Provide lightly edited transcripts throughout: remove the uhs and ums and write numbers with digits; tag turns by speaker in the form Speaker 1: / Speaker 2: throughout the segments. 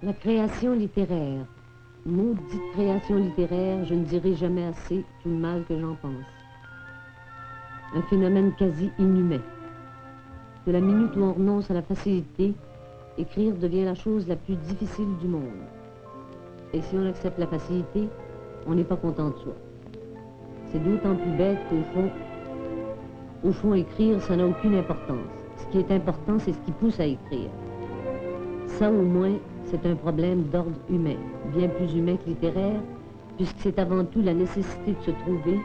Speaker 1: La création littéraire. Maudite création littéraire, je ne dirai jamais assez tout le mal que j'en pense. Un phénomène quasi inhumain. De la minute où on renonce à la facilité, écrire devient la chose la plus difficile du monde. Et si on accepte la facilité, on n'est pas content de soi. C'est d'autant plus bête qu'au fond, écrire, ça n'a aucune importance. Ce qui est important, c'est ce qui pousse à écrire. Ça, au moins, c'est un problème d'ordre humain, bien plus humain que littéraire, puisque c'est avant tout la nécessité de se trouver,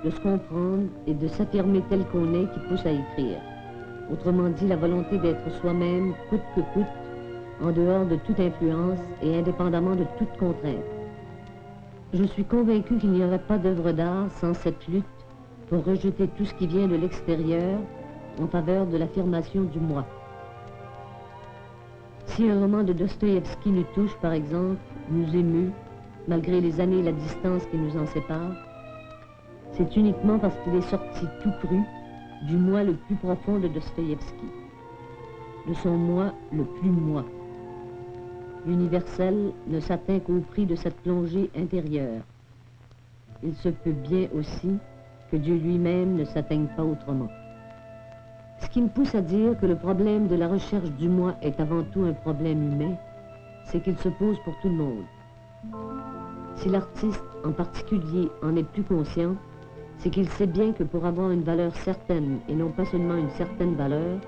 Speaker 1: de se comprendre et de s'affirmer tel qu'on est qui pousse à écrire. Autrement dit, la volonté d'être soi-même, coûte que coûte, en dehors de toute influence et indépendamment de toute contrainte. Je suis convaincu qu'il n'y aurait pas d'œuvre d'art sans cette lutte pour rejeter tout ce qui vient de l'extérieur en faveur de l'affirmation du moi. Si un roman de Dostoïevski nous touche, par exemple, nous émeut, malgré les années et la distance qui nous en séparent, c'est uniquement parce qu'il est sorti tout cru du moi le plus profond de Dostoïevski, de son moi le plus moi. L'universel ne s'atteint qu'au prix de cette plongée intérieure. Il se peut bien aussi que Dieu lui-même ne s'atteigne pas autrement. Ce qui me pousse à dire que le problème de la recherche du moi est avant tout un problème humain, c'est qu'il se pose pour tout le monde. Si l'artiste en particulier en est plus conscient, c'est qu'il sait bien que pour avoir une valeur certaine et non pas seulement une certaine valeur,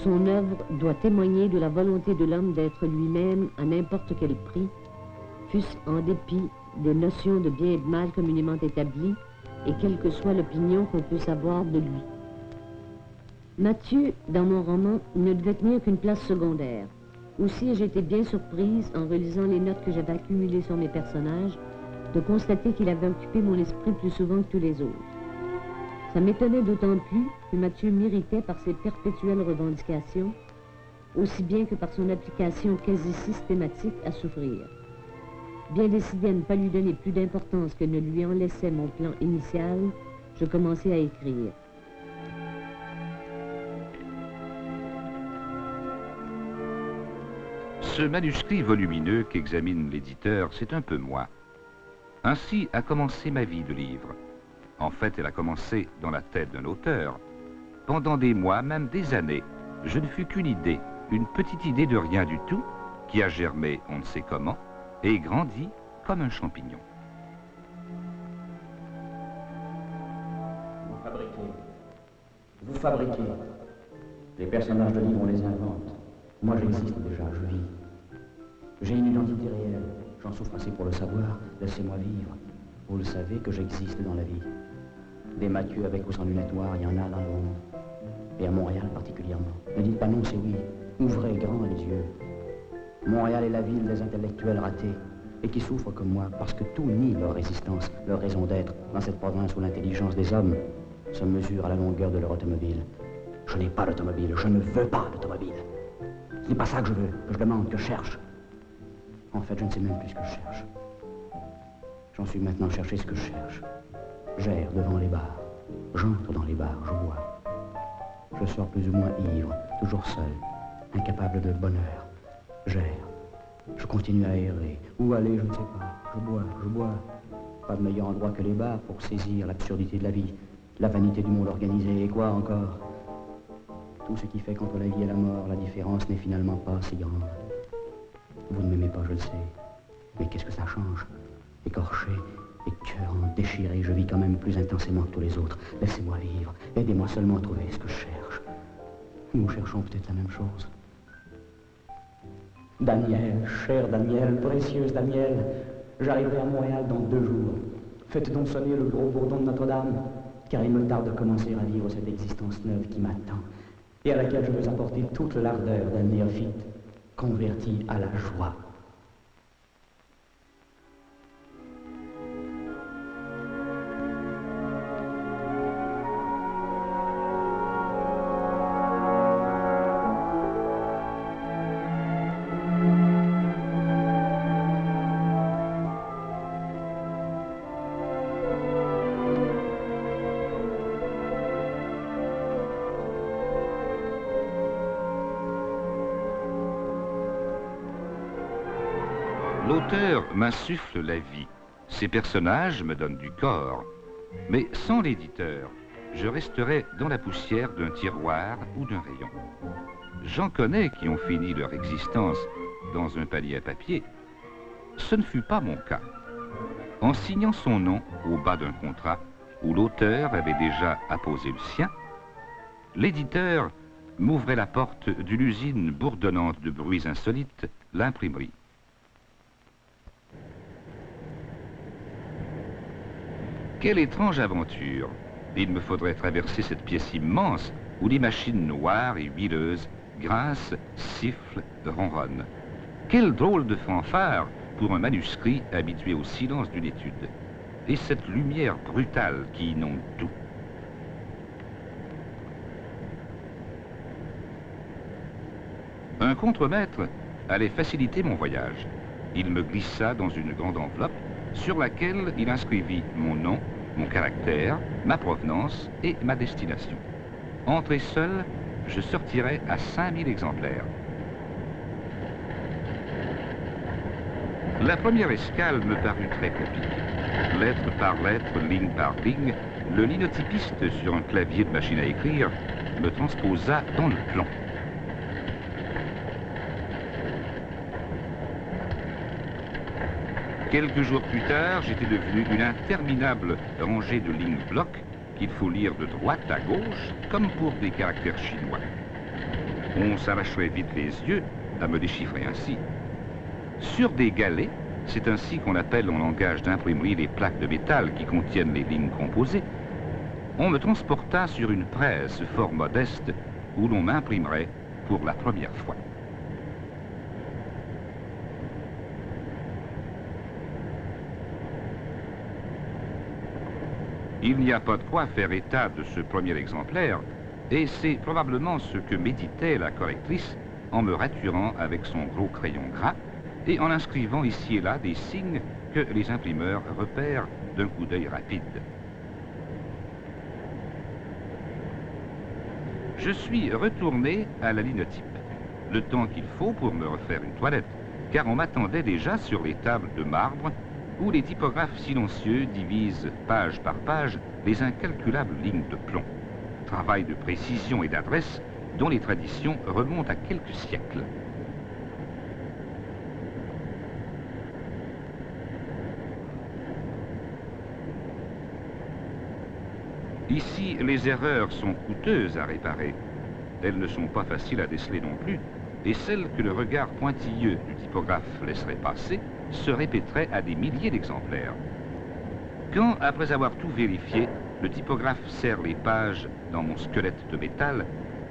Speaker 1: son œuvre doit témoigner de la volonté de l'homme d'être lui-même à n'importe quel prix, fût-ce en dépit des notions de bien et de mal communément établies et quelle que soit l'opinion qu'on puisse avoir de lui. Mathieu, dans mon roman, ne devait tenir qu'une place secondaire. Aussi, j'ai été bien surprise, en relisant les notes que j'avais accumulées sur mes personnages, de constater qu'il avait occupé mon esprit plus souvent que tous les autres. Ça m'étonnait d'autant plus que Mathieu méritait par ses perpétuelles revendications, aussi bien que par son application quasi systématique à souffrir. Bien décidé à ne pas lui donner plus d'importance que ne lui en laissait mon plan initial, je commençai à écrire.
Speaker 2: Ce manuscrit volumineux qu'examine l'éditeur, c'est un peu moi. Ainsi a commencé ma vie de livre. En fait, elle a commencé dans la tête d'un auteur. Pendant des mois, même des années, je ne fus qu'une idée, une petite idée de rien du tout, qui a germé on ne sait comment, et grandi comme un champignon.
Speaker 3: Vous fabriquez. Les personnages de livre, on les invente. Moi, j'existe déjà, je vis. J'ai une identité réelle. J'en souffre assez pour le savoir. Laissez-moi vivre. Vous le savez que j'existe dans la vie. Des Mathieu avec ou sans lunettes noires, il y en a dans le monde. Et à Montréal particulièrement. Ne dites pas non, c'est oui. Ouvrez grand les yeux. Montréal est la ville des intellectuels ratés et qui souffrent comme moi parce que tout nie leur résistance, leur raison d'être dans cette province où l'intelligence des hommes se mesure à la longueur de leur automobile. Je n'ai pas d'automobile, je ne veux pas d'automobile. Ce n'est pas ça que je veux, que je demande, que je cherche. En fait, je ne sais même plus ce que je cherche. J'en suis maintenant chercher ce que je cherche. J'erre devant les bars. J'entre dans les bars, je bois. Je sors plus ou moins ivre, toujours seul, incapable de bonheur. J'erre. Je continue à errer. Où aller, je ne sais pas. Je bois. Pas de meilleur endroit que les bars pour saisir l'absurdité de la vie, la vanité du monde organisé, et quoi encore? Tout ce qui fait qu'entre la vie et la mort, la différence n'est finalement pas si grande. Vous ne m'aimez pas, je le sais. Mais qu'est-ce que ça change? Écorché, écœurant, déchiré, je vis quand même plus intensément que tous les autres. Laissez-moi vivre. Aidez-moi seulement à trouver ce que je cherche. Nous cherchons peut-être la même chose. Daniel, cher Daniel, précieuse Daniel, j'arriverai à Montréal dans 2 jours. Faites donc sonner le gros bourdon de Notre-Dame, car il me tarde de commencer à vivre cette existence neuve qui m'attend, et à laquelle je veux apporter toute l'ardeur d'un néophyte, converti à la joie.
Speaker 2: L'auteur m'insuffle la vie. Ses personnages me donnent du corps. Mais sans l'éditeur, je resterais dans la poussière d'un tiroir ou d'un rayon. J'en connais qui ont fini leur existence dans un panier à papier. Ce ne fut pas mon cas. En signant son nom au bas d'un contrat où l'auteur avait déjà apposé le sien, l'éditeur m'ouvrait la porte d'une usine bourdonnante de bruits insolites, l'imprimerie. Quelle étrange aventure! Il me faudrait traverser cette pièce immense où les machines noires et huileuses grincent, sifflent, ronronnent. Quel drôle de fanfare pour un manuscrit habitué au silence d'une étude. Et cette lumière brutale qui inonde tout. Un contremaître allait faciliter mon voyage. Il me glissa dans une grande enveloppe sur laquelle il inscrivit mon nom, mon caractère, ma provenance et ma destination. Entré seul, je sortirai à 5000 exemplaires. La première escale me parut très compliquée. Lettre par lettre, ligne par ligne, le linotypiste sur un clavier de machine à écrire me transposa dans le plomb. Quelques jours plus tard, j'étais devenu une interminable rangée de lignes blocs qu'il faut lire de droite à gauche, comme pour des caractères chinois. On s'arracherait vite les yeux à me déchiffrer ainsi. Sur des galets, c'est ainsi qu'on appelle en langage d'imprimerie les plaques de métal qui contiennent les lignes composées, on me transporta sur une presse fort modeste où l'on m'imprimerait pour la première fois. Il n'y a pas de quoi faire état de ce premier exemplaire, et c'est probablement ce que méditait la correctrice en me raturant avec son gros crayon gras et en inscrivant ici et là des signes que les imprimeurs repèrent d'un coup d'œil rapide. Je suis retourné à la linotype, le temps qu'il faut pour me refaire une toilette, car on m'attendait déjà sur les tables de marbre où les typographes silencieux divisent page par page les incalculables lignes de plomb. Travail de précision et d'adresse dont les traditions remontent à quelques siècles. Ici, les erreurs sont coûteuses à réparer. Elles ne sont pas faciles à déceler non plus, et celles que le regard pointilleux du typographe laisserait passer se répéteraient à des milliers d'exemplaires. Quand, après avoir tout vérifié, le typographe serre les pages dans mon squelette de métal,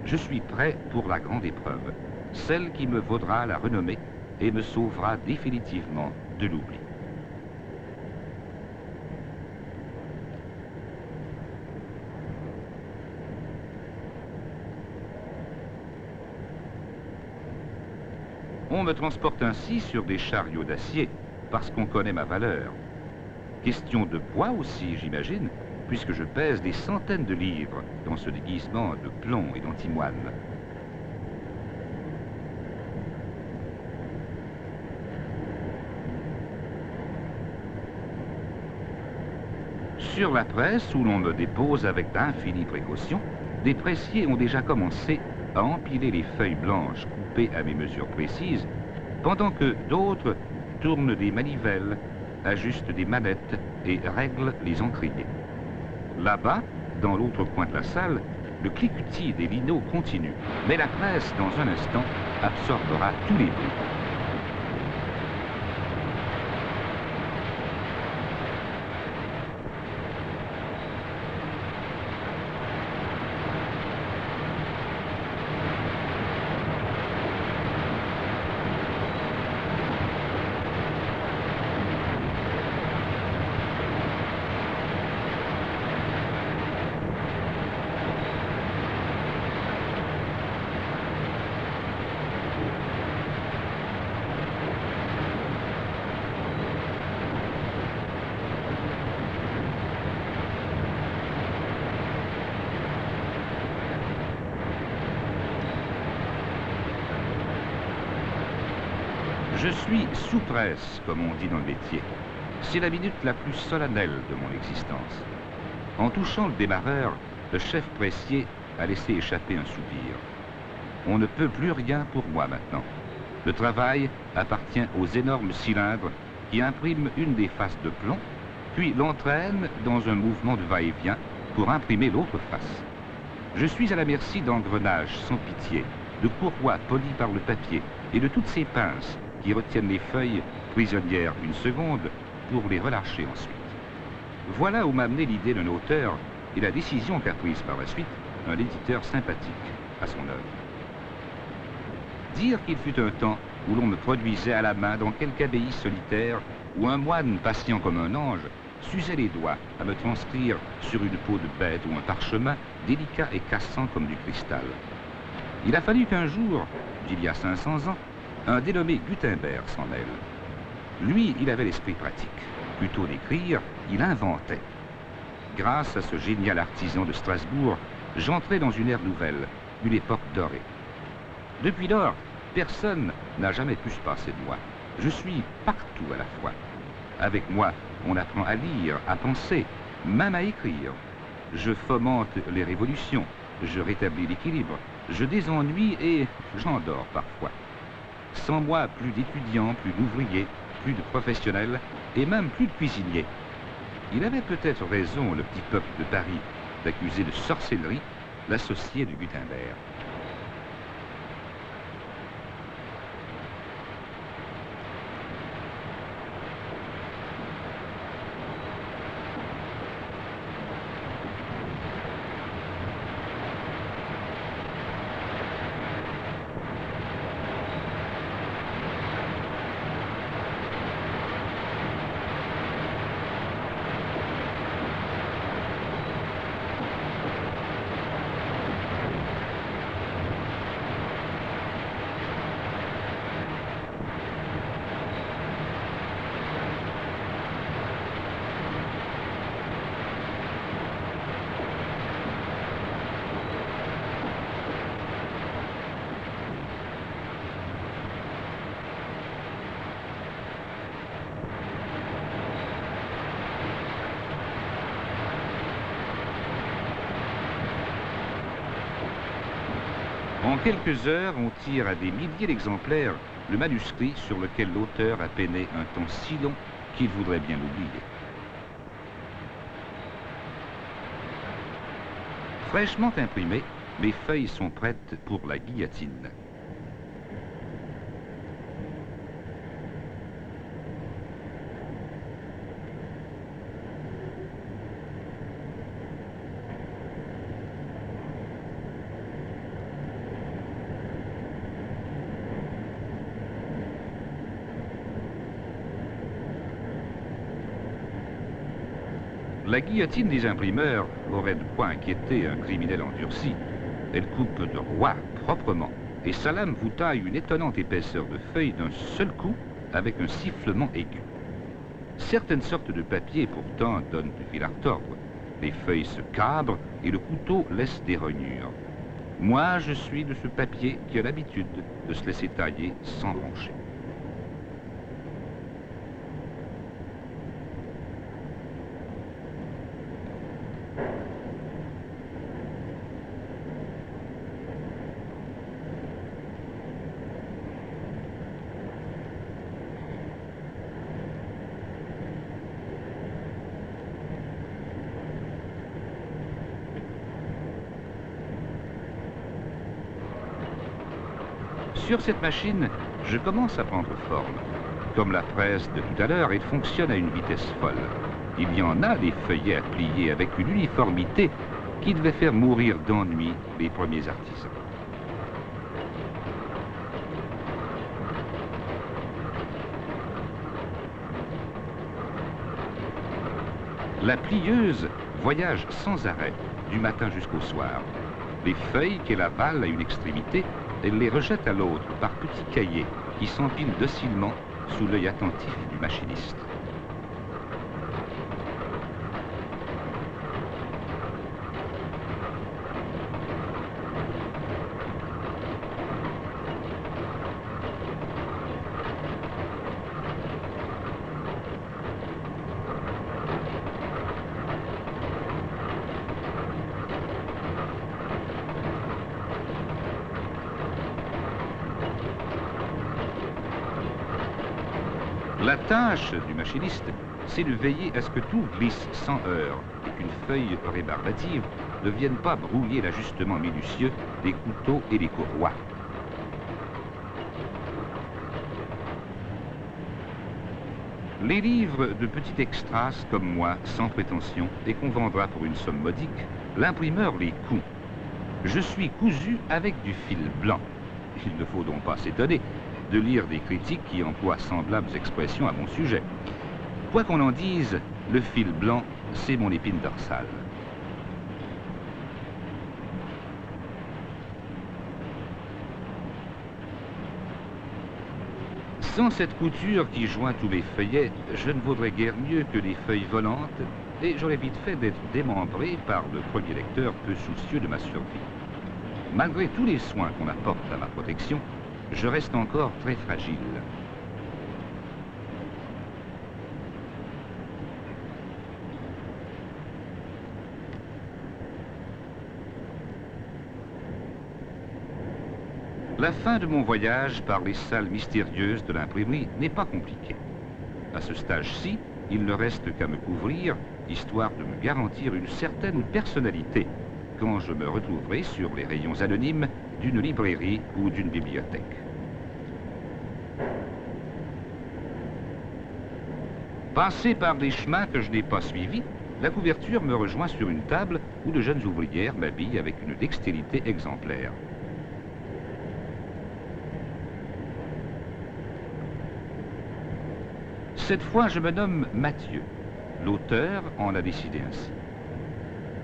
Speaker 2: je suis prêt pour la grande épreuve, celle qui me vaudra la renommée et me sauvera définitivement de l'oubli. On me transporte ainsi sur des chariots d'acier, parce qu'on connaît ma valeur. Question de poids aussi, j'imagine, puisque je pèse des centaines de livres dans ce déguisement de plomb et d'antimoine. Sur la presse, où l'on me dépose avec d'infinies précautions, des pressiers ont déjà commencé à empiler les feuilles blanches coupées à mes mesures précises, pendant que d'autres tournent des manivelles, ajustent des manettes et règlent les encriers. Là-bas, dans l'autre coin de la salle, le cliquetis des linos continue, mais la presse, dans un instant, absorbera tous les bruits. Je suis sous presse, comme on dit dans le métier. C'est la minute la plus solennelle de mon existence. En touchant le démarreur, le chef pressier a laissé échapper un soupir. On ne peut plus rien pour moi maintenant. Le travail appartient aux énormes cylindres qui impriment une des faces de plomb, puis l'entraînent dans un mouvement de va-et-vient pour imprimer l'autre face. Je suis à la merci d'engrenages sans pitié, de courroies polies par le papier et de toutes ces pinces qui retiennent les feuilles prisonnières une seconde pour les relâcher ensuite. Voilà où m'a amené l'idée d'un auteur et la décision qu'a prise par la suite un éditeur sympathique à son œuvre. Dire qu'il fut un temps où l'on me produisait à la main dans quelque abbaye solitaire où un moine patient comme un ange s'usait les doigts à me transcrire sur une peau de bête ou un parchemin délicat et cassant comme du cristal. Il a fallu qu'un jour, d'il y a 500 ans, un dénommé Gutenberg s'en mêle. Lui, il avait l'esprit pratique. Plutôt d'écrire, il inventait. Grâce à ce génial artisan de Strasbourg, j'entrais dans une ère nouvelle, une époque dorée. Depuis lors, personne n'a jamais pu se passer de moi. Je suis partout à la fois. Avec moi, on apprend à lire, à penser, même à écrire. Je fomente les révolutions, je rétablis l'équilibre, je désennuie et j'endors parfois. Sans moi, plus d'étudiants, plus d'ouvriers, plus de professionnels et même plus de cuisiniers. Il avait peut-être raison, le petit peuple de Paris, d'accuser de sorcellerie l'associé de Gutenberg. En quelques heures, on tire à des milliers d'exemplaires le manuscrit sur lequel l'auteur a peiné un temps si long qu'il voudrait bien l'oublier. Fraîchement imprimées, mes feuilles sont prêtes pour la guillotine. La guillotine des imprimeurs aurait de quoi inquiéter un criminel endurci. Elle coupe de roi proprement, et sa lame vous taille une étonnante épaisseur de feuilles d'un seul coup avec un sifflement aigu. Certaines sortes de papier pourtant donnent du fil à retordre. Les feuilles se cabrent et le couteau laisse des rognures. Moi, je suis de ce papier qui a l'habitude de se laisser tailler sans broncher. Sur cette machine, je commence à prendre forme. Comme la presse de tout à l'heure, elle fonctionne à une vitesse folle. Il y en a des feuillets à plier avec une uniformité qui devait faire mourir d'ennui les premiers artisans. La plieuse voyage sans arrêt, du matin jusqu'au soir. Les feuilles qu'elle avale à une extrémité, elle les rejette à l'autre par petits cahiers qui s'empilent docilement sous l'œil attentif du machiniste. La tâche du machiniste, c'est de veiller à ce que tout glisse sans heurts et qu'une feuille rébarbative ne vienne pas brouiller l'ajustement minutieux des couteaux et des courroies. Les livres de petits extras comme moi, sans prétention, et qu'on vendra pour une somme modique, l'imprimeur les coud. Je suis cousu avec du fil blanc. Il ne faut donc pas s'étonner de lire des critiques qui emploient semblables expressions à mon sujet. Quoi qu'on en dise, le fil blanc, c'est mon épine dorsale. Sans cette couture qui joint tous mes feuillets, je ne vaudrais guère mieux que des feuilles volantes, et j'aurais vite fait d'être démembré par le premier lecteur peu soucieux de ma survie. Malgré tous les soins qu'on apporte à ma protection, je reste encore très fragile. La fin de mon voyage par les salles mystérieuses de l'imprimerie n'est pas compliquée. À ce stage-ci, il ne reste qu'à me couvrir, histoire de me garantir une certaine personnalité quand je me retrouverai sur les rayons anonymes d'une librairie ou d'une bibliothèque. Passé par des chemins que je n'ai pas suivis, la couverture me rejoint sur une table où de jeunes ouvrières m'habillent avec une dextérité exemplaire. Cette fois, je me nomme Mathieu. L'auteur en a décidé ainsi.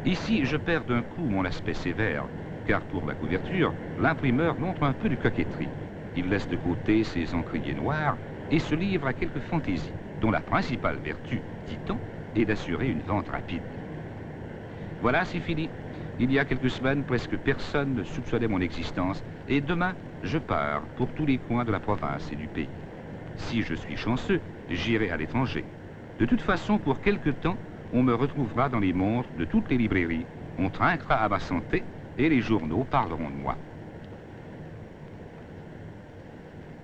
Speaker 2: Ici, je perds d'un coup mon aspect sévère, car pour la couverture, l'imprimeur montre un peu de coquetterie. Il laisse de côté ses encriers noirs et se livre à quelques fantaisies, dont la principale vertu, dit-on, est d'assurer une vente rapide. Voilà, c'est fini. Il y a quelques semaines, presque personne ne soupçonnait mon existence, et demain, je pars pour tous les coins de la province et du pays. Si je suis chanceux, j'irai à l'étranger. De toute façon, pour quelque temps, on me retrouvera dans les montres de toutes les librairies, on trinquera à ma santé et les journaux parleront de moi.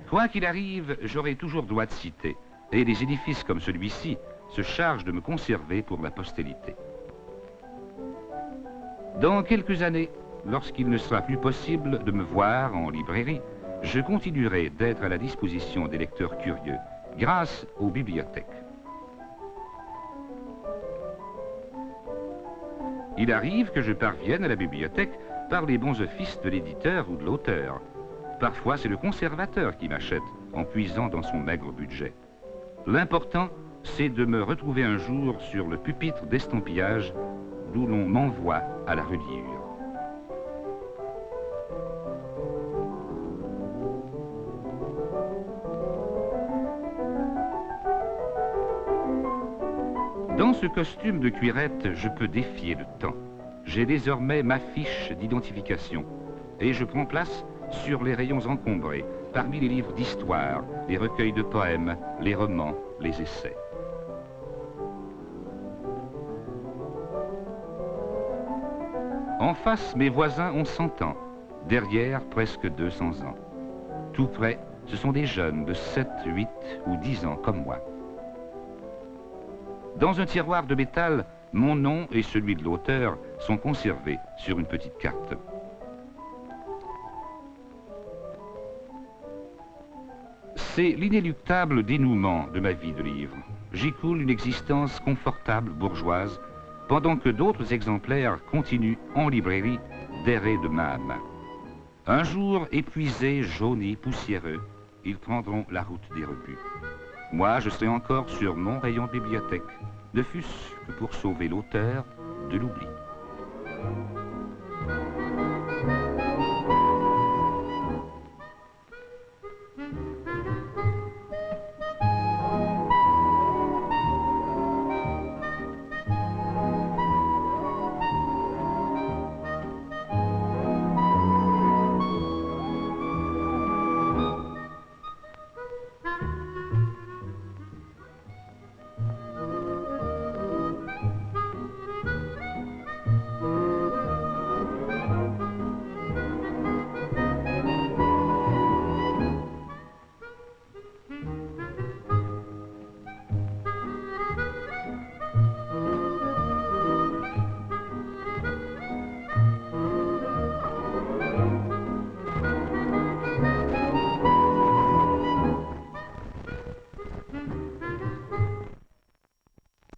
Speaker 2: Quoi qu'il arrive, j'aurai toujours droit de citer, et des édifices comme celui-ci se chargent de me conserver pour la postérité. Dans quelques années, lorsqu'il ne sera plus possible de me voir en librairie, je continuerai d'être à la disposition des lecteurs curieux, grâce aux bibliothèques. Il arrive que je parvienne à la bibliothèque par les bons offices de l'éditeur ou de l'auteur. Parfois, c'est le conservateur qui m'achète en puisant dans son maigre budget. L'important, c'est de me retrouver un jour sur le pupitre d'estampillage d'où l'on m'envoie à la reliure. Dans ce costume de cuirette, je peux défier le temps. J'ai désormais ma fiche d'identification et je prends place sur les rayons encombrés, parmi les livres d'histoire, les recueils de poèmes, les romans, les essais. En face, mes voisins ont 100 ans, derrière, presque 200 ans. Tout près, ce sont des jeunes de 7, 8 ou 10 ans comme moi. Dans un tiroir de métal, mon nom et celui de l'auteur sont conservés sur une petite carte. C'est l'inéluctable dénouement de ma vie de livre. J'y coule une existence confortable, bourgeoise, pendant que d'autres exemplaires continuent en librairie d'errer de main à main. Un jour, épuisés, jaunis, poussiéreux, ils prendront la route des rebuts. Moi, je serai encore sur mon rayon de bibliothèque, ne fût-ce que pour sauver l'auteur de l'oubli.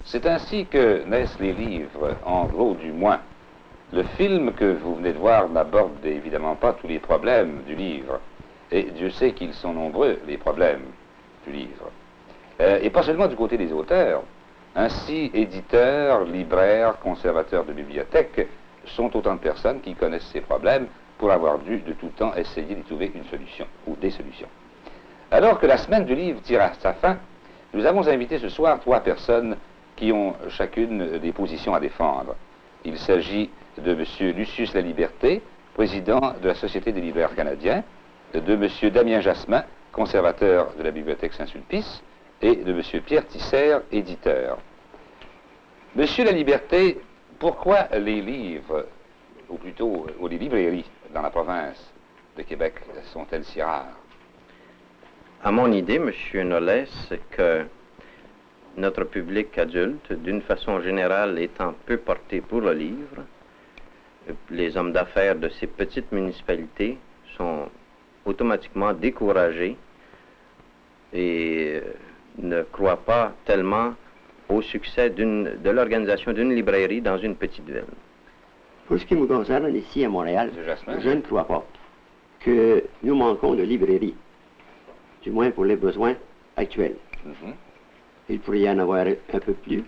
Speaker 2: C'est ainsi que naissent les livres, en gros du moins. Le film que vous venez de voir n'aborde évidemment pas tous les problèmes du livre. Et Dieu sait qu'ils sont nombreux, les problèmes du livre. Et pas seulement du côté des auteurs. Ainsi, éditeurs, libraires, conservateurs de bibliothèques sont autant de personnes qui connaissent ces problèmes pour avoir dû de tout temps essayer d'y trouver une solution ou des solutions. Alors que la semaine du livre tire à sa fin, nous avons invité ce soir 3 personnes qui ont chacune des positions à défendre. Il s'agit de M. Lucius Laliberté, président de la Société des libraires canadiens, de M. Damien Jasmin, conservateur de la Bibliothèque Saint-Sulpice, et de M. Pierre Tisser, éditeur. Monsieur Laliberté, pourquoi les livres, ou plutôt les librairies dans la province de Québec sont-elles si rares?
Speaker 4: À mon idée, M. Nollet, c'est que notre public adulte, d'une façon générale, étant peu porté pour le livre, les hommes d'affaires de ces petites municipalités sont automatiquement découragés et ne croient pas tellement au succès de l'organisation d'une librairie dans une petite ville.
Speaker 5: Pour ce qui me concerne, ici à Montréal,
Speaker 2: Jasmin,
Speaker 5: je ne crois pas que nous manquons de librairies, du moins pour les besoins actuels. Il pourrait y en avoir un peu plus,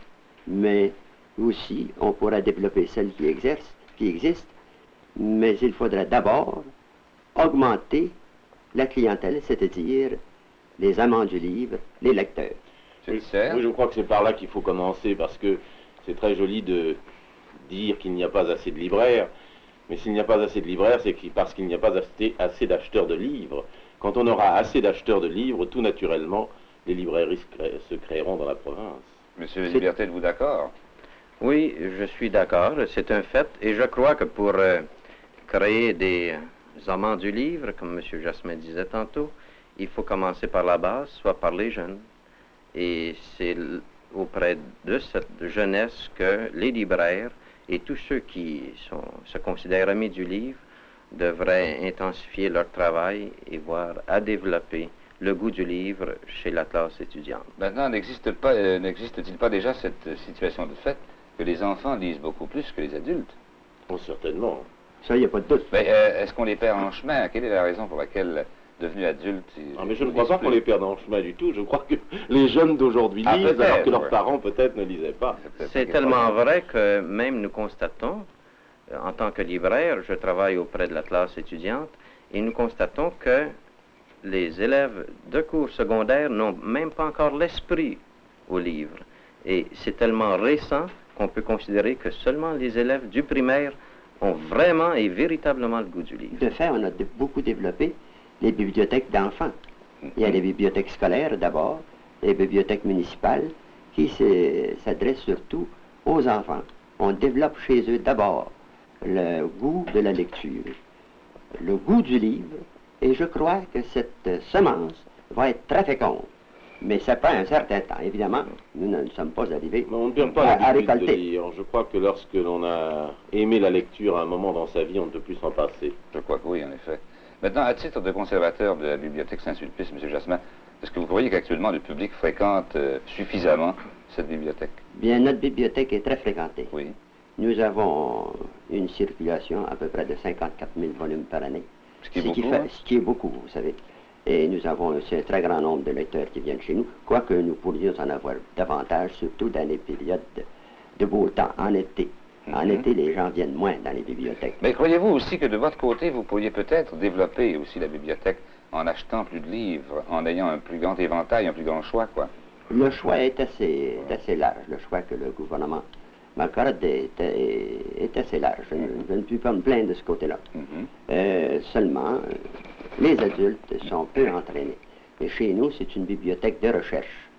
Speaker 5: mais aussi on pourra développer celles qui existent, mais il faudra d'abord augmenter la clientèle, c'est-à-dire les amants du livre, les lecteurs.
Speaker 6: Oui, je crois que c'est par là qu'il faut commencer, parce que c'est très joli de dire qu'il n'y a pas assez de libraires, mais s'il n'y a pas assez de libraires, c'est parce qu'il n'y a pas assez d'acheteurs de livres. Quand on aura assez d'acheteurs de livres, tout naturellement, les librairies se créeront dans la province.
Speaker 2: Monsieur Laliberté, êtes-vous d'accord?
Speaker 4: Oui, je suis d'accord, c'est un fait, et je crois que pour créer des amants du livre, comme M. Jasmin disait tantôt, il faut commencer par la base, soit par les jeunes. Et c'est auprès de cette jeunesse que les libraires et tous ceux qui se considèrent amis du livre devraient intensifier leur travail et voir à développer le goût du livre chez la classe étudiante.
Speaker 2: Maintenant, n'existe-t-il pas déjà cette situation de fait que les enfants lisent beaucoup plus que les adultes?
Speaker 6: Oh, certainement.
Speaker 5: Ça, il n'y a pas de doute.
Speaker 2: Mais est-ce qu'on les perd en chemin? Quelle est la raison pour laquelle, devenus adultes...
Speaker 6: Mais je ne crois pas qu'on les perde en chemin du tout. Je crois que les jeunes d'aujourd'hui lisent, alors que leurs parents peut-être ne lisaient pas.
Speaker 4: C'est tellement vrai que même nous constatons, en tant que libraire, je travaille auprès de la classe étudiante, et nous constatons que les élèves de cours secondaires n'ont même pas encore l'esprit au livre. Et c'est tellement récent qu'on peut considérer que seulement les élèves du primaire ont vraiment et véritablement le goût du livre.
Speaker 5: De fait, on a beaucoup développé les bibliothèques d'enfants. Il y a les bibliothèques scolaires d'abord, les bibliothèques municipales qui s'adressent surtout aux enfants. On développe chez eux d'abord le goût de la lecture, le goût du livre, et je crois que cette semence va être très féconde. Mais ça prend un certain temps. Évidemment, nous ne sommes pas arrivés
Speaker 6: Mais on ne perd pas
Speaker 5: à
Speaker 6: l'habitude de
Speaker 5: récolter.
Speaker 6: lire. Je crois que lorsque l'on a aimé la lecture à un moment dans sa vie, on ne peut plus s'en passer.
Speaker 2: Je crois que oui, en effet. Maintenant, à titre de conservateur de la Bibliothèque Saint-Sulpice, M. Jasmin, est-ce que vous croyez qu'actuellement le public fréquente suffisamment cette bibliothèque?
Speaker 5: Bien, notre bibliothèque est très fréquentée.
Speaker 2: Oui.
Speaker 5: Nous avons une circulation à peu près de 54 000 volumes par année.
Speaker 2: Ce qui est beaucoup, hein?
Speaker 5: Ce qui est beaucoup, vous savez. Et nous avons aussi un très grand nombre de lecteurs qui viennent chez nous, quoique nous pourrions en avoir davantage, surtout dans les périodes de beau temps, en été. En été, les gens viennent moins dans les bibliothèques.
Speaker 2: Mais croyez-vous aussi que de votre côté, vous pourriez peut-être développer aussi la bibliothèque en achetant plus de livres, en ayant un plus grand éventail, un plus grand choix, quoi?
Speaker 5: Le choix est assez large. Le choix que le gouvernement m'accorde est assez large. Je ne puis pas me plaindre de ce côté-là. Seulement, les adultes sont peu entraînés. Et chez nous, c'est une bibliothèque de recherche.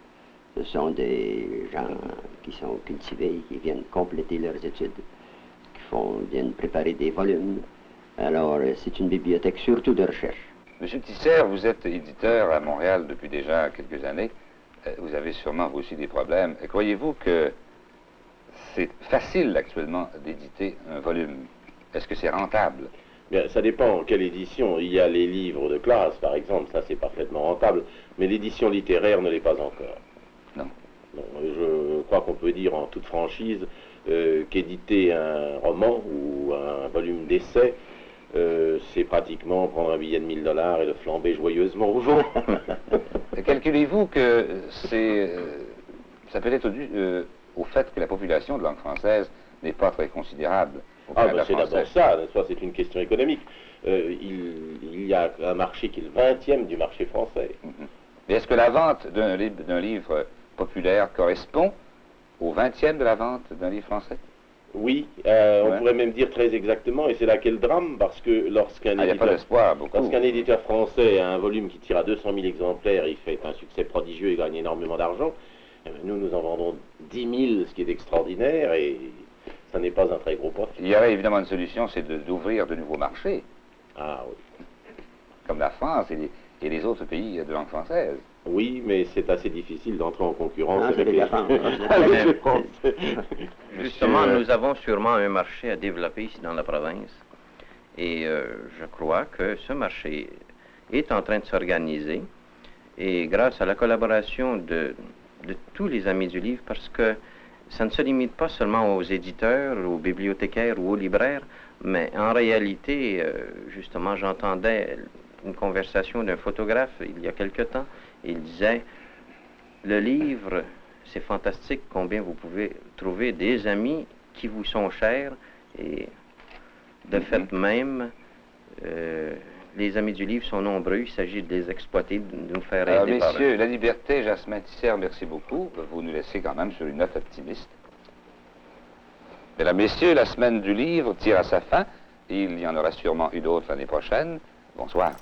Speaker 5: Ce sont des gens qui sont cultivés, qui viennent compléter leurs études, qui viennent préparer des volumes. Alors, c'est une bibliothèque surtout de recherche.
Speaker 2: Monsieur Tisser, vous êtes éditeur à Montréal depuis déjà quelques années. Vous avez sûrement vous aussi des problèmes. Croyez-vous que c'est facile actuellement d'éditer un volume? Est-ce que c'est rentable?
Speaker 6: Bien, ça dépend en quelle édition. Il y a les livres de classe, par exemple, ça c'est parfaitement rentable, mais l'édition littéraire ne l'est pas encore.
Speaker 2: Non.
Speaker 6: Non, je crois qu'on peut pouvez dire en toute franchise qu'éditer un roman ou un volume d'essai, c'est pratiquement prendre un billet de $1000 et le flamber joyeusement aux gens.
Speaker 2: Calculez-vous que ça peut être dû au fait que la population de langue française n'est pas très considérable au
Speaker 6: Ah,
Speaker 2: Canada
Speaker 6: c'est d'abord
Speaker 2: français.
Speaker 6: ça, n'est-ce pas, c'est une question économique. Il y a un marché qui est le 20e du marché français.
Speaker 2: Mais est-ce que la vente d'un livre populaire correspond au 20e de la vente d'un livre français?
Speaker 6: Oui, on pourrait même dire très exactement, et c'est là qu'est le drame, parce que lorsqu'un
Speaker 2: Il n'y a pas d'espoir, beaucoup.
Speaker 6: éditeur français a un volume qui tire à 200 000 exemplaires, il fait un succès prodigieux et gagne énormément d'argent, nous en vendons 10 000, ce qui est extraordinaire, et ça n'est pas un très gros profit.
Speaker 2: Il y aurait évidemment une solution, c'est d'ouvrir de nouveaux marchés,
Speaker 6: Ah oui.
Speaker 2: comme la France et les autres pays de langue française.
Speaker 6: Oui, mais c'est assez difficile d'entrer en concurrence
Speaker 5: Ah, c'est
Speaker 6: avec
Speaker 5: des
Speaker 6: les avec les Français.
Speaker 4: Justement, nous avons sûrement un marché à développer ici dans la province. Et je crois que ce marché est en train de s'organiser. Et grâce à la collaboration de tous les amis du livre, parce que ça ne se limite pas seulement aux éditeurs, aux bibliothécaires ou aux libraires, mais en réalité, justement, j'entendais une conversation d'un photographe il y a quelque temps. Il disait, le livre, c'est fantastique combien vous pouvez trouver des amis qui vous sont chers et de fait même, les amis du livre sont nombreux, il s'agit de les exploiter, de nous faire
Speaker 2: Alors,
Speaker 4: aider par
Speaker 2: messieurs, La Liberté, Jasmin Tisser, merci beaucoup. Vous nous laissez quand même sur une note optimiste. Mesdames, messieurs, la semaine du livre tire à sa fin. Il y en aura sûrement une autre l'année prochaine. Bonsoir.